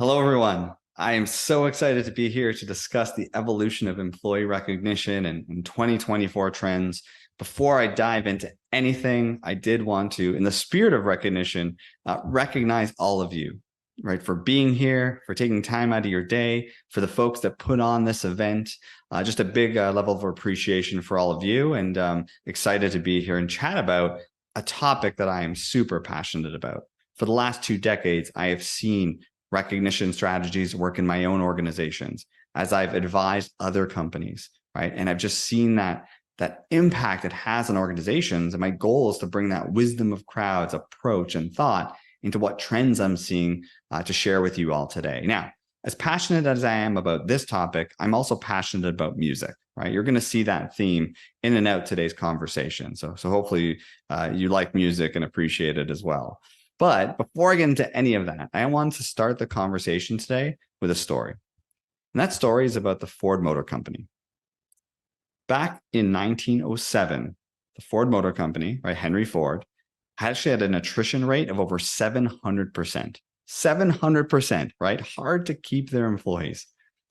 Hello, everyone. I am so excited to be here to discuss the evolution of employee recognition and 2024 trends. Before I dive into anything, I did want to, in the spirit of recognition, recognize all of you, right, for being here, for taking time out of your day, for the folks that put on this event. Just a big level of appreciation for all of you, and excited to be here and chat about a topic that I am super passionate about. For the last 2 decades, I have seen recognition strategies work in my own organizations as I've advised other companies, right? And I've just seen that impact it has on organizations. And my goal is to bring that wisdom of crowds approach and thought into what trends I'm seeing to share with you all today. Now, as passionate as I am about this topic, I'm also passionate about music, right? You're going to see that theme in and out today's conversation. So hopefully you like music and appreciate it as well. But before I get into any of that, I want to start the conversation today with a story. And that story is about the Ford Motor Company. Back in 1907, the Ford Motor Company, right, Henry Ford, actually had an attrition rate of over 700%. 700%, right? Hard to keep their employees.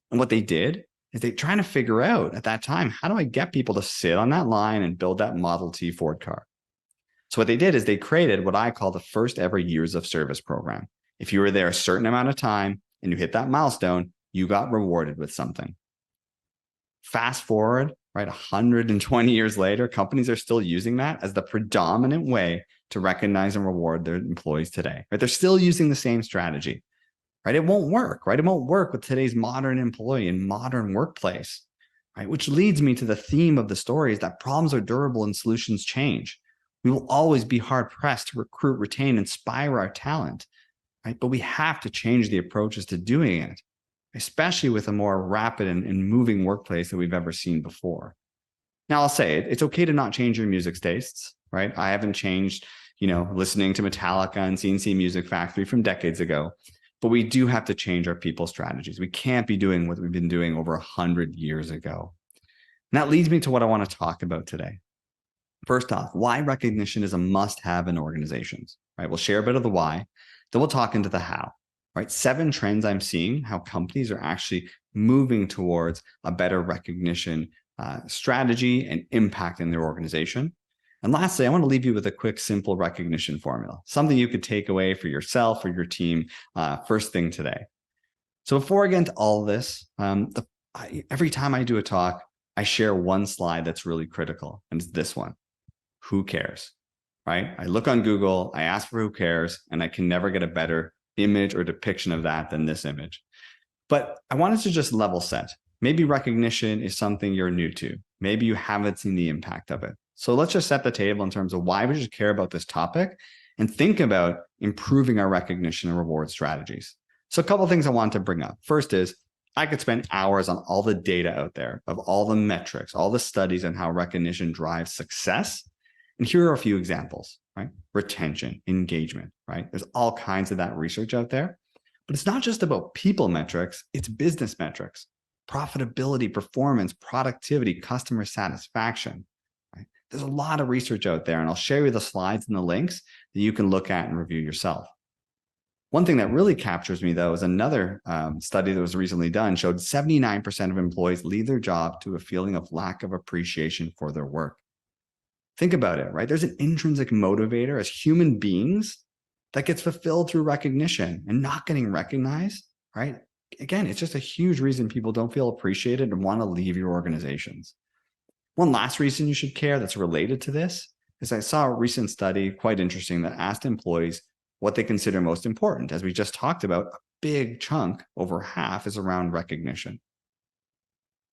And what they did is they trying to figure out at that time, how do I get people to sit on that line and build that Model T Ford car? So what they did is they created what I call the first ever years of service program. If you were there a certain amount of time and you hit that milestone, you got rewarded with something. Fast forward, right, 120 years later, companies are still using that as the predominant way to recognize and reward their employees today. Right? They're still using the same strategy. Right? It won't work, right? It won't work with today's modern employee and modern workplace. Right? Which leads me to the theme of the story is that problems are durable and solutions change. We will always be hard pressed to recruit, retain, inspire our talent, right? But we have to change the approaches to doing it, especially with a more rapid and moving workplace that we've ever seen before. Now, I'll say it's okay to not change your music tastes, right? I haven't changed, listening to Metallica and CNC Music Factory from decades ago, but we do have to change our people strategies. We can't be doing what we've been doing over 100 years ago. And that leads me to what I want to talk about today. First off, why recognition is a must-have in organizations, right? We'll share a bit of the why, then we'll talk into the how, right? 7 trends I'm seeing how companies are actually moving towards a better recognition strategy and impact in their organization. And lastly, I want to leave you with a quick, simple recognition formula, something you could take away for yourself or your team first thing today. So before I get into all of this, every time I do a talk, I share one slide that's really critical, and it's this one. Who cares, right? I look on Google, I ask for who cares, and I can never get a better image or depiction of that than this image. But I wanted to just level set. Maybe recognition is something you're new to. Maybe you haven't seen the impact of it. So let's just set the table in terms of why we should care about this topic and think about improving our recognition and reward strategies. So a couple of things I want to bring up. First is I could spend hours on all the data out there of all the metrics, all the studies on how recognition drives success. And here are a few examples, right? Retention, engagement, right? There's all kinds of that research out there, but it's not just about people metrics, it's business metrics, profitability, performance, productivity, customer satisfaction, right? There's a lot of research out there, and I'll share you the slides and the links that you can look at and review yourself. One thing that really captures me, though, is another study that was recently done showed 79% of employees leave their job to a feeling of lack of appreciation for their work. Think about it, right? There's an intrinsic motivator as human beings that gets fulfilled through recognition, and not getting recognized, right? Again, it's just a huge reason people don't feel appreciated and want to leave your organizations. One last reason you should care that's related to this is I saw a recent study, quite interesting, that asked employees what they consider most important. As we just talked about, a big chunk, over half, is around recognition.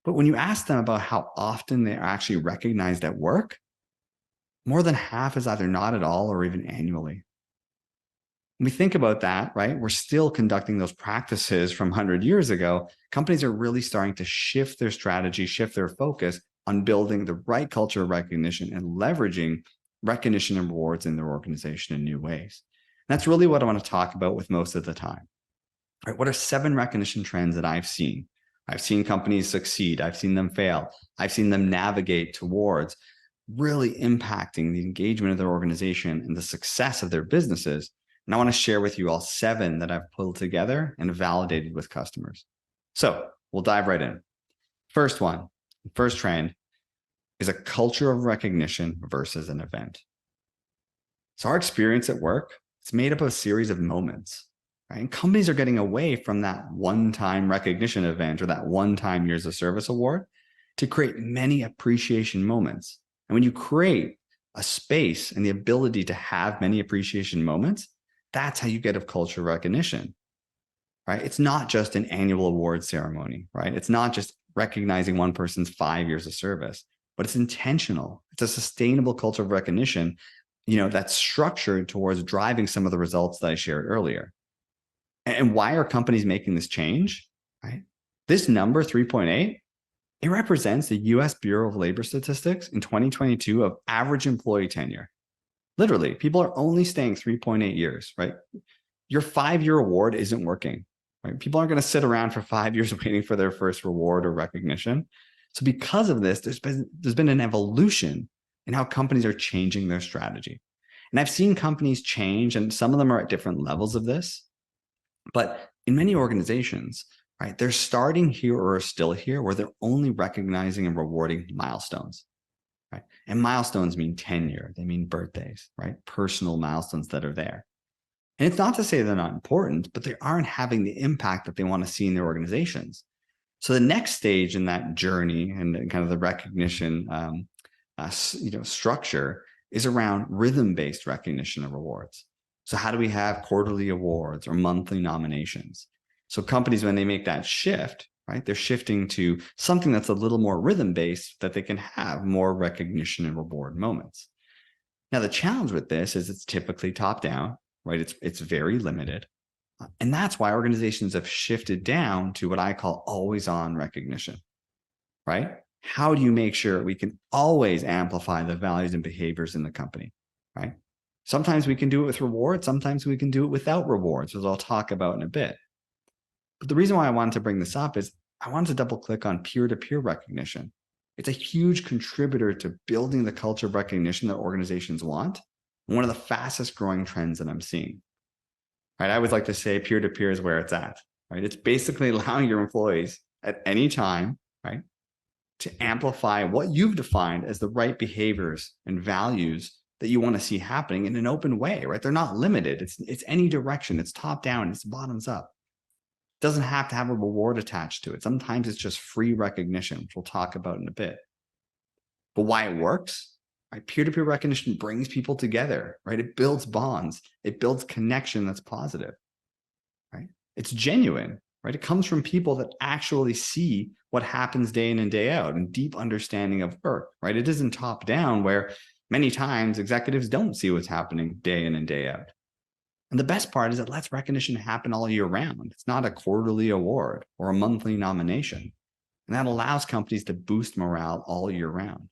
But when you ask them about how often they are actually recognized at work, more than half is either not at all or even annually. When we think about that, right, we're still conducting those practices from 100 years ago. Companies are really starting to shift their strategy, shift their focus on building the right culture of recognition and leveraging recognition and rewards in their organization in new ways. And that's really what I want to talk about with most of the time. Right, what are 7 recognition trends that I've seen? I've seen companies succeed. I've seen them fail. I've seen them navigate towards really impacting the engagement of their organization and the success of their businesses And I want to share with you all 7 that I've pulled together and validated with customers. So we'll dive right in. First trend is a culture of recognition versus an event. So our experience at work, it's made up of a series of moments, right? And companies are getting away from that one-time recognition event or that one-time years of service award to create many appreciation moments. And when you create a space and the ability to have many appreciation moments, that's how you get a culture recognition, right? It's not just an annual award ceremony, right? It's not just recognizing one person's 5 years of service, but it's intentional. It's a sustainable culture of recognition, that's structured towards driving some of the results that I shared earlier. And why are companies making this change, right? This number 3.8, it represents the US Bureau of Labor Statistics in 2022 of average employee tenure. Literally, people are only staying 3.8 years, right? Your 5-year award isn't working, right? People aren't going to sit around for 5 years waiting for their first reward or recognition. So because of this, there's been an evolution in how companies are changing their strategy. And I've seen companies change, and some of them are at different levels of this. But in many organizations, right, they're starting here or are still here where they're only recognizing and rewarding milestones. Right? And milestones mean tenure, they mean birthdays, right? Personal milestones that are there. And it's not to say they're not important, but they aren't having the impact that they want to see in their organizations. So the next stage in that journey and kind of the recognition structure is around rhythm-based recognition and rewards. So how do we have quarterly awards or monthly nominations? So companies, when they make that shift, right, they're shifting to something that's a little more rhythm-based that they can have more recognition and reward moments. Now, the challenge with this is it's typically top-down, right? It's very limited. And that's why organizations have shifted down to what I call always-on recognition, right? How do you make sure we can always amplify the values and behaviors in the company, right? Sometimes we can do it with rewards. Sometimes we can do it without rewards, as I'll talk about in a bit. But the reason why I wanted to bring this up is I wanted to double click on peer-to-peer recognition. It's a huge contributor to building the culture of recognition that organizations want, and one of the fastest growing trends that I'm seeing. Right? I always like to say peer-to-peer is where it's at, right? It's basically allowing your employees at any time, right, to amplify what you've defined as the right behaviors and values that you want to see happening in an open way, right? They're not limited. It's any direction. It's top down. It's bottoms up. It doesn't have to have a reward attached to it. Sometimes it's just free recognition, which we'll talk about in a bit. But why it works, right? Peer-to-peer recognition brings people together, right? It builds bonds. It builds connection that's positive, right? It's genuine, right? It comes from people that actually see what happens day in and day out and deep understanding of work, right? It isn't top down where many times executives don't see what's happening day in and day out. And the best part is it lets recognition happen all year round. It's not a quarterly award or a monthly nomination. And that allows companies to boost morale all year round.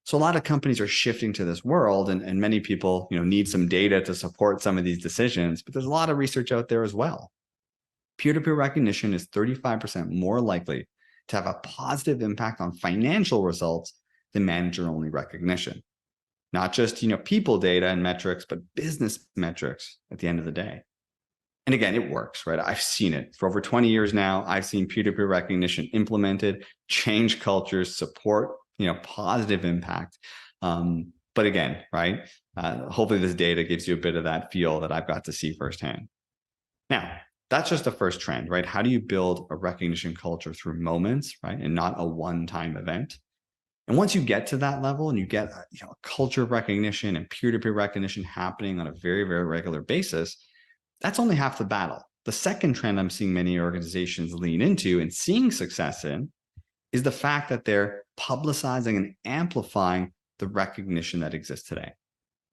So a lot of companies are shifting to this world, and many people, need some data to support some of these decisions, but there's a lot of research out there as well. Peer-to-peer recognition is 35% more likely to have a positive impact on financial results than manager-only recognition. Not just, people data and metrics, but business metrics at the end of the day. And again, it works, right? I've seen it for over 20 years now. I've seen peer-to-peer recognition implemented, change cultures, support, positive impact. But again, right? Hopefully this data gives you a bit of that feel that I've got to see firsthand. Now, that's just the first trend, right? How do you build a recognition culture through moments, right? And not a one-time event. And once you get to that level and you get a culture of recognition and peer-to-peer recognition happening on a very, very regular basis, that's only half the battle. The second trend I'm seeing many organizations lean into and seeing success in is the fact that they're publicizing and amplifying the recognition that exists today,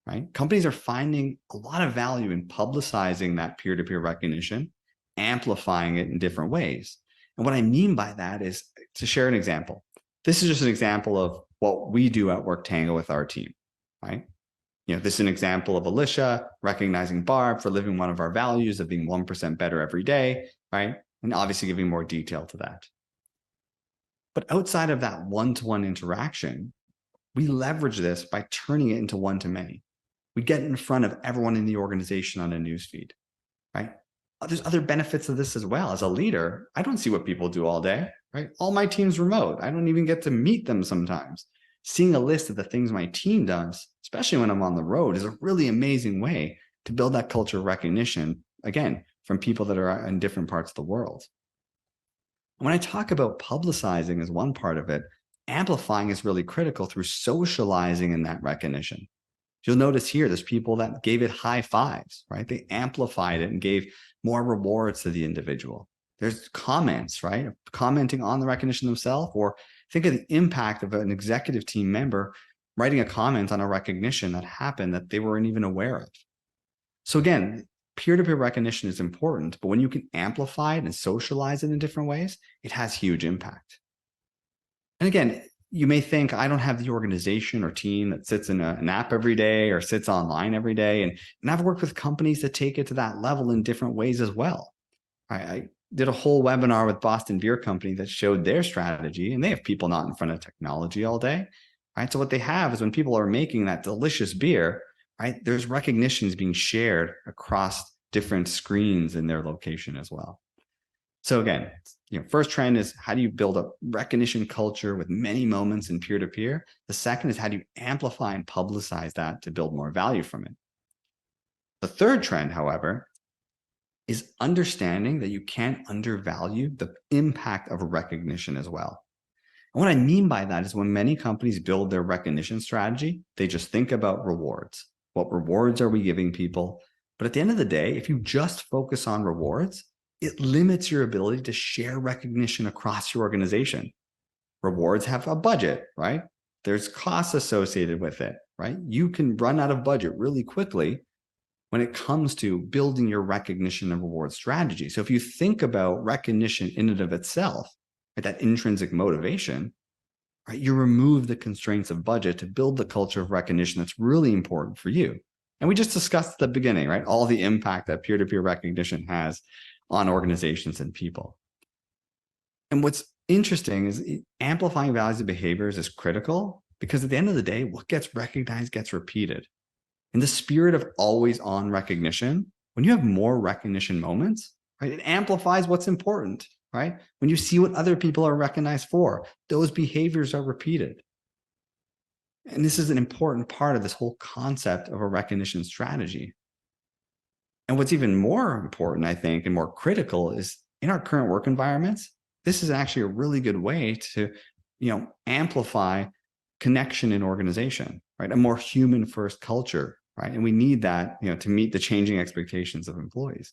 right? Companies are finding a lot of value in publicizing that peer-to-peer recognition, amplifying it in different ways. And what I mean by that is, to share an example. This is just an example of what we do at Worktango with our team, right? This is an example of Alicia recognizing Barb for living one of our values of being 1% better every day, right? And obviously giving more detail to that. But outside of that one-to-one interaction, we leverage this by turning it into one-to-many. We get in front of everyone in the organization on a newsfeed, right? There's other benefits of this as well. As a leader, I don't see what people do all day, right? All my team's remote. I don't even get to meet them sometimes. Seeing a list of the things my team does, especially when I'm on the road, is a really amazing way to build that culture of recognition, again, from people that are in different parts of the world. When I talk about publicizing as one part of it, amplifying is really critical through socializing in that recognition. You'll notice here, there's people that gave it high fives, right? They amplified it and gave more rewards to the individual. There's comments, right? Commenting on the recognition themselves, or think of the impact of an executive team member writing a comment on a recognition that happened that they weren't even aware of. So again, peer-to-peer recognition is important, but when you can amplify it and socialize it in different ways, it has huge impact. And again, you may think, I don't have the organization or team that sits in an app every day or sits online every day. And I've worked with companies that take it to that level in different ways as well. I did a whole webinar with Boston Beer Company that showed their strategy, and they have people not in front of technology all day. Right. So what they have is when people are making that delicious beer, right, there's recognitions being shared across different screens in their location as well. So again, first trend is how do you build a recognition culture with many moments in peer-to-peer? The second is how do you amplify and publicize that to build more value from it? The third trend, however, is understanding that you can't undervalue the impact of recognition as well. And what I mean by that is when many companies build their recognition strategy, they just think about rewards. What rewards are we giving people? But at the end of the day, if you just focus on rewards, it limits your ability to share recognition across your organization. Rewards have a budget, right? There's costs associated with it, right? You can run out of budget really quickly when it comes to building your recognition and reward strategy. So if you think about recognition in and of itself, right, that intrinsic motivation, right, you remove the constraints of budget to build the culture of recognition that's really important for you. And we just discussed at the beginning, right, all the impact that peer-to-peer recognition has on organizations and people. And what's interesting is amplifying values and behaviors is critical because at the end of the day, what gets recognized gets repeated. In the spirit of always on recognition, when you have more recognition moments, right, it amplifies what's important, right? When you see what other people are recognized for, those behaviors are repeated. And this is an important part of this whole concept of a recognition strategy. And what's even more important, I think, and more critical is in our current work environments, this is actually a really good way to, amplify connection in organization, right? A more human first culture, right? And we need that, to meet the changing expectations of employees.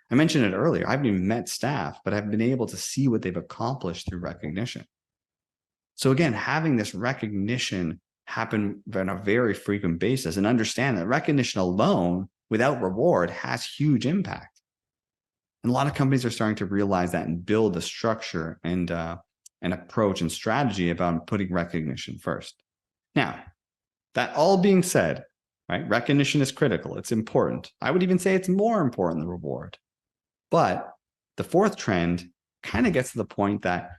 I mentioned it earlier. I haven't even met staff, but I've been able to see what they've accomplished through recognition. So again, having this recognition happen on a very frequent basis and understand that recognition alone without reward has huge impact. And a lot of companies are starting to realize that and build a structure and an approach and strategy about putting recognition first. Now, that all being said, right, recognition is critical. It's important. I would even say it's more important than reward. But the fourth trend kind of gets to the point that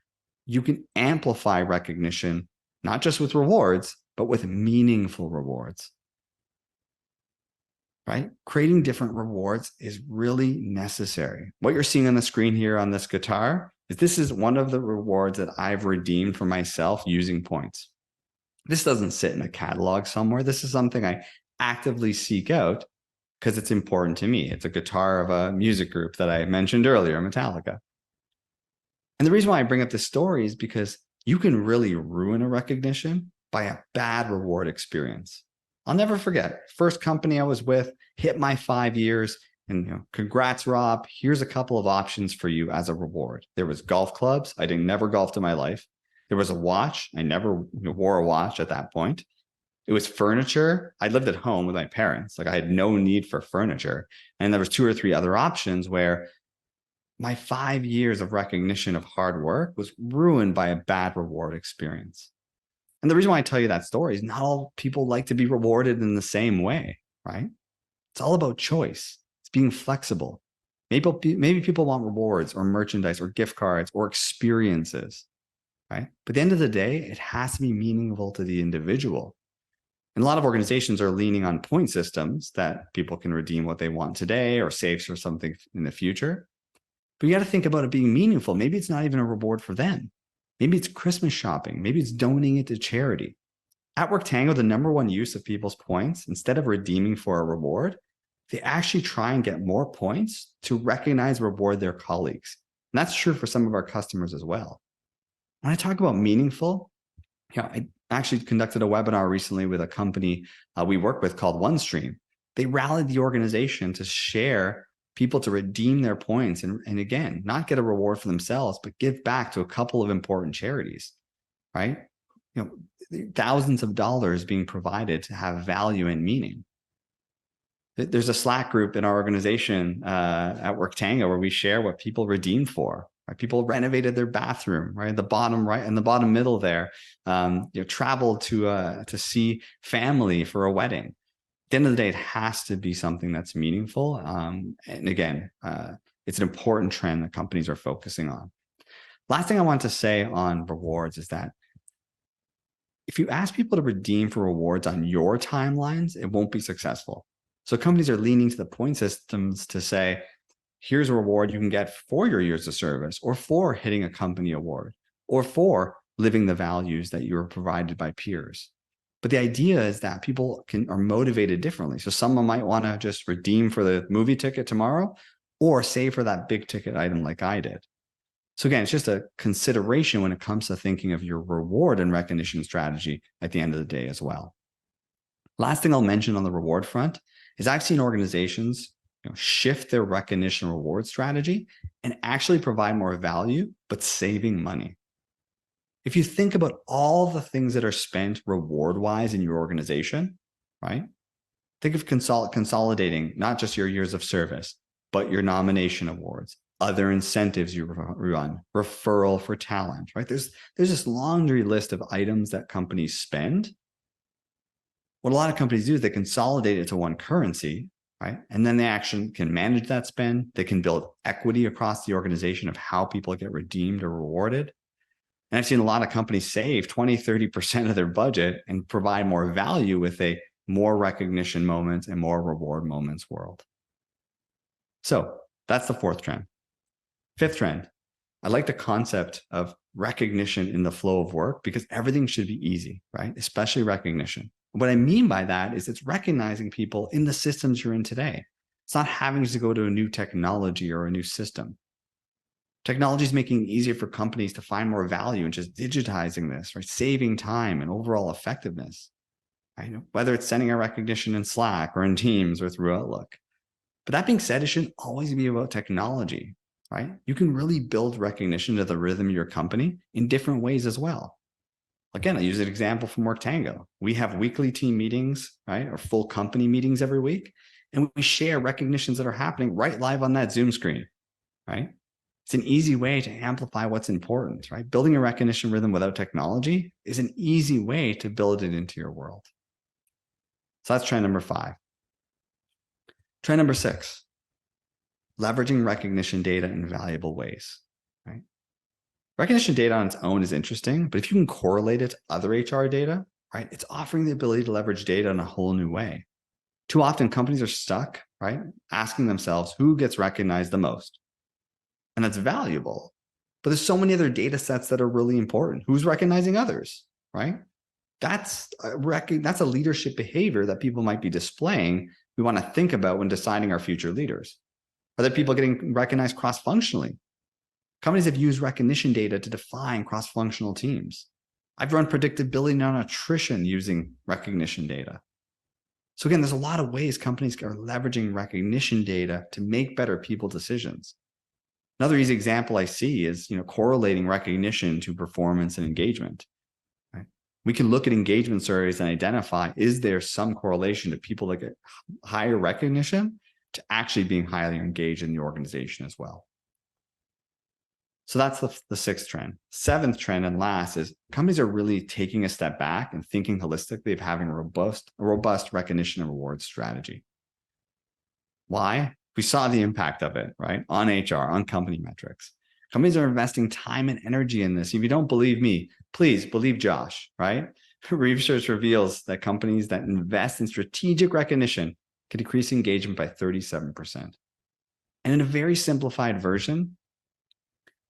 you can amplify recognition, not just with rewards, but with meaningful rewards. Right? Creating different rewards is really necessary. What you're seeing on the screen here on this guitar is this is one of the rewards that I've redeemed for myself using points. This doesn't sit in a catalog somewhere. This is something I actively seek out because it's important to me. It's a guitar of a music group that I mentioned earlier, Metallica. And the reason why I bring up this story is because you can really ruin a recognition by a bad reward experience. I'll never forget, first company I was with, hit my 5 years, and congrats, Rob. Here's a couple of options for you as a reward. There was golf clubs. I didn't never golfed in my life. There was a watch. I never wore a watch at that point. It was furniture. I lived at home with my parents. Like I had no need for furniture. And there was 2 or 3 other options where my 5 years of recognition of hard work was ruined by a bad reward experience. And the reason why I tell you that story is not all people like to be rewarded in the same way, right? It's all about choice. It's being flexible. Maybe people want rewards or merchandise or gift cards or experiences, right? But at the end of the day, it has to be meaningful to the individual. And a lot of organizations are leaning on point systems that people can redeem what they want today or save for something in the future. But you got to think about it being meaningful. Maybe it's not even a reward for them. Maybe it's Christmas shopping. Maybe it's donating it to charity. At Worktango, the number one use of people's points, instead of redeeming for a reward, they actually try and get more points to recognize, reward their colleagues. And that's true for some of our customers as well. When I talk about meaningful, I actually conducted a webinar recently with a company we work with called OneStream. They rallied the organization to share people to redeem their points and again, not get a reward for themselves, but give back to a couple of important charities, right? Thousands of dollars being provided to have value and meaning. There's a Slack group in our organization at Worktango where we share what people redeemed for. Right? People renovated their bathroom, right? The bottom right and the bottom middle there, traveled to see family for a wedding. At the end of the day, it has to be something that's meaningful. And again, it's an important trend that companies are focusing on. Last thing I want to say on rewards is that if you ask people to redeem for rewards on your timelines, it won't be successful. So companies are leaning to the point systems to say, here's a reward you can get for your years of service or for hitting a company award or for living the values that you were provided by peers. But the idea is that people are motivated differently. So someone might want to just redeem for the movie ticket tomorrow or save for that big ticket item like I did. So again, it's just a consideration when it comes to thinking of your reward and recognition strategy at the end of the day as well. Last thing I'll mention on the reward front is I've seen organizations shift their recognition reward strategy and actually provide more value, but saving money. If you think about all the things that are spent reward-wise in your organization, right? Think of consolidating not just your years of service, but your nomination awards, other incentives you run, referral for talent, right? There's this laundry list of items that companies spend. What a lot of companies do is they consolidate it to one currency, right? And then they actually can manage that spend. They can build equity across the organization of how people get redeemed or rewarded. And I've seen a lot of companies save 20, 30% of their budget and provide more value with a more recognition moments and more reward moments world. So that's the fourth trend. Fifth trend, I like the concept of recognition in the flow of work because everything should be easy, right? Especially recognition. What I mean by that is it's recognizing people in the systems you're in today. It's not having to go to a new technology or a new system. Technology is making it easier for companies to find more value in just digitizing this, right? Saving time and overall effectiveness. Right? Whether it's sending a recognition in Slack or in Teams or through Outlook. But that being said, it shouldn't always be about technology, right? You can really build recognition to the rhythm of your company in different ways as well. Again, I use an example from Worktango. We have weekly team meetings, right? Or full company meetings every week. And we share recognitions that are happening right live on that Zoom screen, right? It's an easy way to amplify what's important, right? Building a recognition rhythm without technology is an easy way to build it into your world. So that's trend number 5. Trend number 6, leveraging recognition data in valuable ways, right? Recognition data on its own is interesting, but if you can correlate it to other HR data, right, it's offering the ability to leverage data in a whole new way. Too often companies are stuck, right, asking themselves who gets recognized the most. And that's valuable, but there's so many other data sets that are really important. Who's recognizing others, right? That's a leadership behavior that people might be displaying. We want to think about when deciding our future leaders. Are there people getting recognized cross-functionally? Companies have used recognition data to define cross-functional teams. I've run predictability on attrition using recognition data. So again, there's a lot of ways companies are leveraging recognition data to make better people decisions. Another easy example I see is, correlating recognition to performance and engagement. Right? We can look at engagement surveys and identify, is there some correlation to people that get higher recognition to actually being highly engaged in the organization as well. So that's the 6th trend. 7th trend and last is companies are really taking a step back and thinking holistically of having a robust recognition and reward strategy. Why? We saw the impact of it, right? On HR, on company metrics. Companies are investing time and energy in this. If you don't believe me, please believe Josh, right? Research reveals that companies that invest in strategic recognition can decrease engagement by 37%. And in a very simplified version,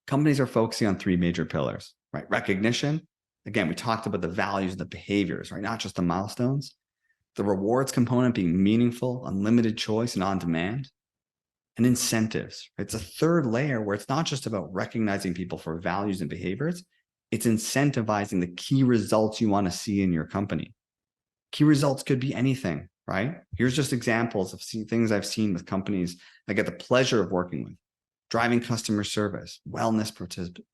companies are focusing on three major pillars, right? Recognition. Again, we talked about the values and the behaviors, right? Not just the milestones. The rewards component being meaningful, unlimited choice, and on demand. And incentives. It's a third layer where it's not just about recognizing people for values and behaviors. It's incentivizing the key results you want to see in your company. Key results could be anything, right? Here's just examples of things I've seen with companies I get the pleasure of working with. Driving customer service, wellness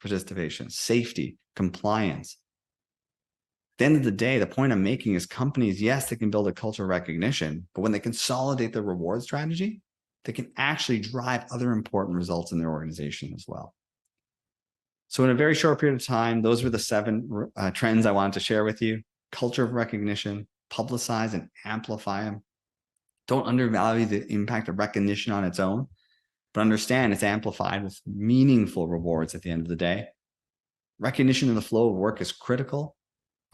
participation, safety, compliance. At the end of the day, the point I'm making is companies, yes, they can build a culture of recognition, but when they consolidate their reward strategy, they can actually drive other important results in their organization as well. So in a very short period of time, those were the 7 trends I wanted to share with you. Culture of recognition, publicize and amplify them. Don't undervalue the impact of recognition on its own, but understand it's amplified with meaningful rewards at the end of the day. Recognition in the flow of work is critical,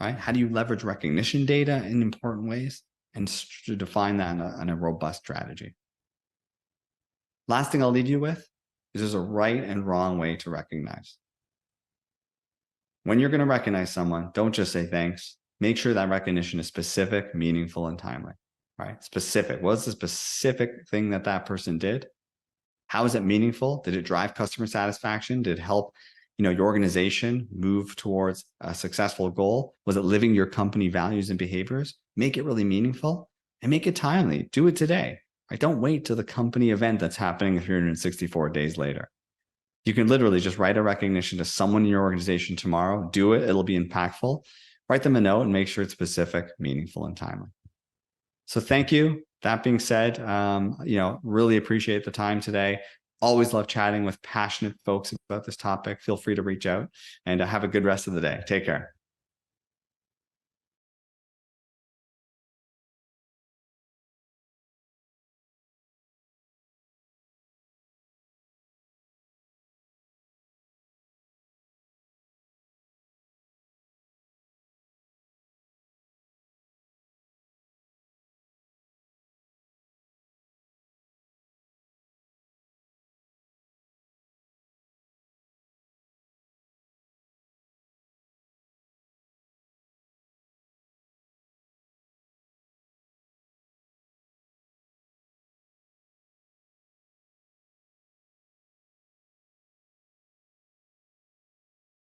right? How do you leverage recognition data in important ways? And to define that in a robust strategy. Last thing I'll leave you with is there's a right and wrong way to recognize. When you're going to recognize someone, don't just say thanks. Make sure that recognition is specific, meaningful, and timely, right? Specific. What's the specific thing that that person did? How is it meaningful? Did it drive customer satisfaction? Did it help, your organization move towards a successful goal? Was it living your company values and behaviors? Make it really meaningful and make it timely. Do it today. Right? Don't wait till the company event that's happening 364 days later. You can literally just write a recognition to someone in your organization tomorrow. Do it. It'll be impactful. Write them a note and make sure it's specific, meaningful, and timely. So thank you. That being said, really appreciate the time today. Always love chatting with passionate folks about this topic. Feel free to reach out and have a good rest of the day. Take care.